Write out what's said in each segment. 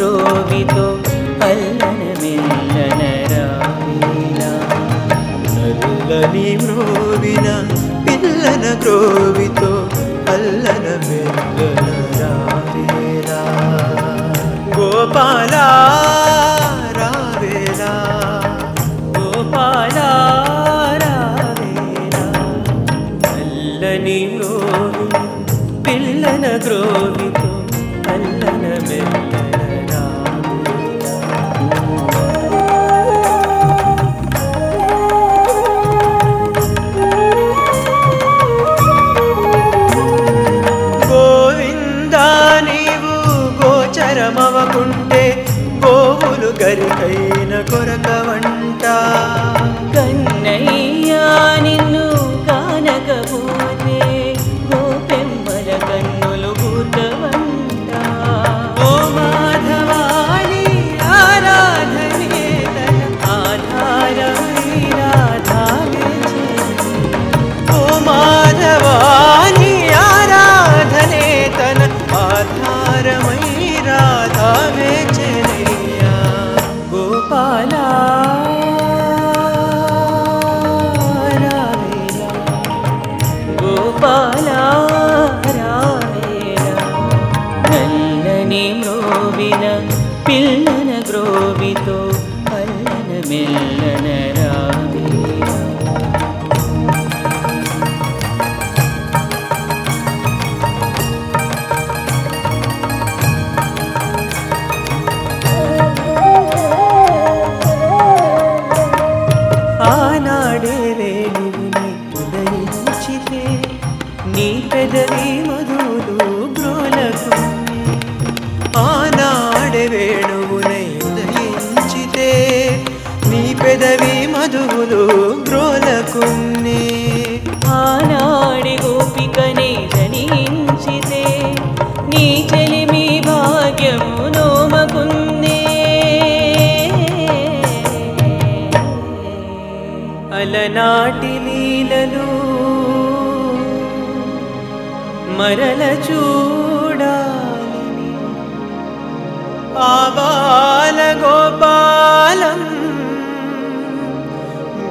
గ్రోవితో అల్లన మెల్లన రావేలా నల్లని మ్రోవిన పిల్లన గ్రోవితో అల్లన మెల్లన రావేలా గోపాల రావేలా గోపాల రావేలా అల్లని మ్రోవి పిల్లన గ్రోవితో అల్లన మెల్లన రావేలా గోవిందా నీవు గోచరమవకుంటే గోవులు గరికైన కొరకవంట కన్నయ్యా నిన్ను కానకపోతే గోపెమ్మల కన్నులు కూతవంట ఓ మాధవాని ఆరాధనే తన ఆధారమై రాధావే ఓ మాధవాని ఆరాధనే తన ఆధారమై రాధావే చెలియా గోపాల రావేలా గోపాల రావేలా నల్లని మ్రోవిన పిల్లన గ్రోవితో అల్లన మెల్లన రావేలా ఆనాడే వేణువుని ఉదయించితే నీ పెదవి మధులు గ్రోలకు ఆనాడే వేణువునై ఉదయించితే నీ పెదవి మధువులు గ్రోలకున్నే ఆనాడి గోపికనే జనించితే నీ చెలిమి భాగ్యము నోమకుందే అలనాటి లీలలు మరల చూడాలని ఆ బాల గోపాలం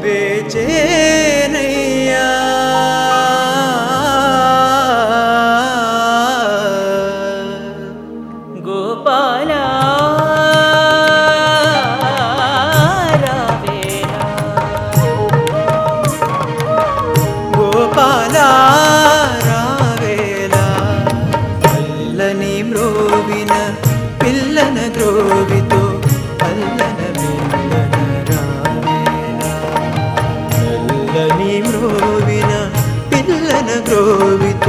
బేచేనయ్యా గోపాల రావేలా గోపాల రావేలా అల్లని మ్రోవిన పిల్లన ద్రోవితో అల్లన మెల్లన రావేలా నల్లని మ్రోవిన పిల్లన గ్రోవితో